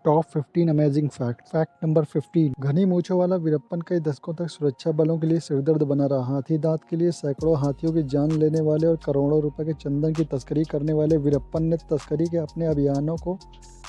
Top 15 amazing fact. Fact number 15, घनी मूंछों वाला वीरप्पन कई दशकों तक सुरक्षा बलों के लिए सिरदर्द बना रहा। हाथी दांत के लिए सैकड़ों हाथियों की जान लेने वाले और करोड़ों रुपए के चंदन की तस्करी करने वाले वीरप्पन ने तस्करी के अपने अभियानों को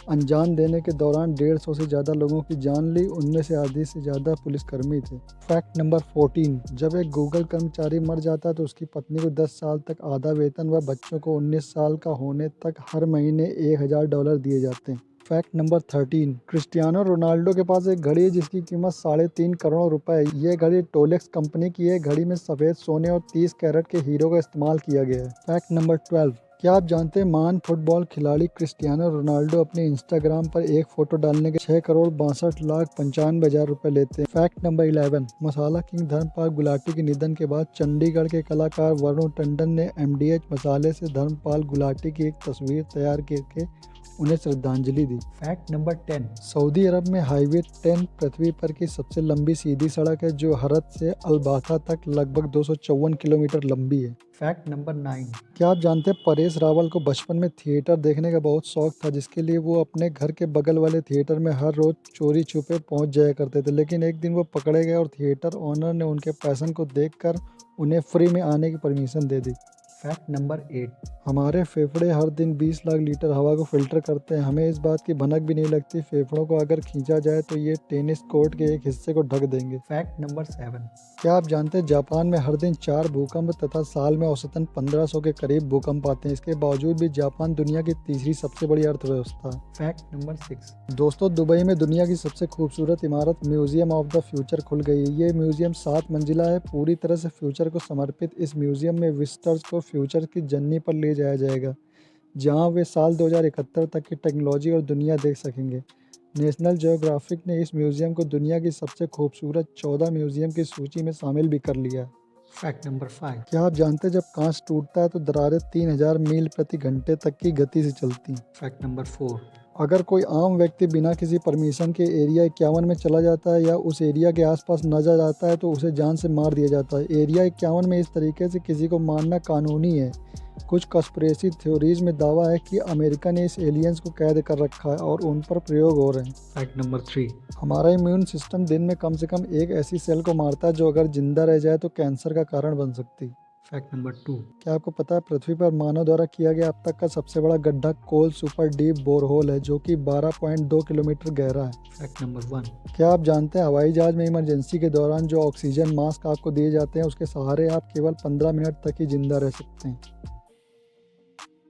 अंजाम देने के दौरान 150 से ज़्यादा लोगों की जान ली, उनमें से आधी से ज़्यादा पुलिसकर्मी थे। फैक्ट नंबर 14, जब एक गूगल कर्मचारी मर जाता तो उसकी पत्नी को 10 साल तक आधा वेतन व बच्चों को 19 साल का होने तक हर महीने $1000 दिए जाते हैं। फैक्ट नंबर 13, क्रिस्टियानो रोनाल्डो के पास एक घड़ी है जिसकी कीमत 3.5 करोड़ रुपए है। ये घड़ी टोलेक्स कंपनी की है। घड़ी में सफ़ेद सोने और 30 कैरेट के हीरो का इस्तेमाल किया गया है। फैक्ट नंबर 12, क्या आप जानते हैं महान फुटबॉल खिलाड़ी क्रिस्टियानो रोनाल्डो अपने इंस्टाग्राम पर एक फोटो डालने के 6,62,95,000 रुपए लेते हैं। फैक्ट नंबर 11, मसाला किंग धर्मपाल गुलाटी के निधन के बाद चंडीगढ़ के कलाकार वरुण टंडन ने MDH मसाले से धर्मपाल गुलाटी की एक तस्वीर तैयार करके उन्हें श्रद्धांजलि दी। फैक्ट नंबर 10, सऊदी अरब में हाईवे 10 पृथ्वी पर की सबसे लंबी सीधी सड़क है जो हरत से अलबाथा तक लगभग 254 किलोमीटर लंबी है। फैक्ट नंबर 9, क्या आप जानते हैं परेश रावल को बचपन में थिएटर देखने का बहुत शौक था, जिसके लिए वो अपने घर के बगल वाले थिएटर में हर रोज चोरी छुपे पहुंच जाया करते थे, लेकिन एक दिन वो पकड़े गए और थिएटर ओनर ने उनके पैशन को देखकर उन्हें फ्री में आने की परमिशन दे दी। फैक्ट नंबर 8, हमारे फेफड़े हर दिन 20 लाख लीटर हवा को फिल्टर करते हैं। हमें इस बात की भनक भी नहीं लगती फेफड़ों को अगर खींचा जाए तो ये टेनिस कोर्ट के एक हिस्से को ढक देंगे। फैक्ट नंबर 7, क्या आप जानते हैं जापान में हर दिन 4 भूकंप तथा साल में औसतन 1500 के करीब भूकंप आते हैं। इसके बावजूद भी जापान दुनिया की तीसरी सबसे बड़ी अर्थव्यवस्था है। फैक्ट नंबर 6, दोस्तों दुबई में दुनिया की सबसे खूबसूरत इमारत म्यूजियम ऑफ द फ्यूचर खुल गई है। ये म्यूजियम 7 मंजिला है। पूरी तरह से फ्यूचर को समर्पित इस म्यूजियम में विजिटर्स को फ्यूचर की जर्नी पर ले जाया जाएगा, जहां वे साल 2071 तक की टेक्नोलॉजी और दुनिया देख सकेंगे। नेशनल ज्योग्राफिक ने इस म्यूजियम को दुनिया की सबसे खूबसूरत 14 म्यूजियम की सूची में शामिल भी कर लिया है। फैक्ट नंबर 5, क्या आप जानते हैं जब कांच टूटता है तो दरारें 3000 मील प्रति घंटे तक की गति से चलती हैं। फैक्ट नंबर 4, अगर कोई आम व्यक्ति बिना किसी परमिशन के एरिया 51 में चला जाता है या उस एरिया के आसपास नजर जाता है तो उसे जान से मार दिया जाता है। एरिया 51 में इस तरीके से किसी को मारना कानूनी है। कुछ कंस्पिरेसी थ्योरीज में दावा है कि अमेरिका ने इस एलियंस को कैद कर रखा है और उन पर प्रयोग हो रहे हैं। फैक्ट नंबर 3, हमारा इम्यून सिस्टम दिन में कम से कम एक ऐसी सेल को मारता है जो अगर जिंदा रह जाए तो कैंसर का कारण बन सकती है। फैक्ट नंबर 2, क्या आपको पता है पृथ्वी पर मानव द्वारा किया गया अब तक का सबसे बड़ा गड्ढा कोल सुपर डीप बोरहोल है जो कि 12.2 किलोमीटर गहरा है। फैक्ट नंबर 1, क्या आप जानते हैं हवाई जहाज में इमरजेंसी के दौरान जो ऑक्सीजन मास्क आपको दिए जाते हैं उसके सहारे आप केवल 15 मिनट तक ही जिंदा रह सकते हैं।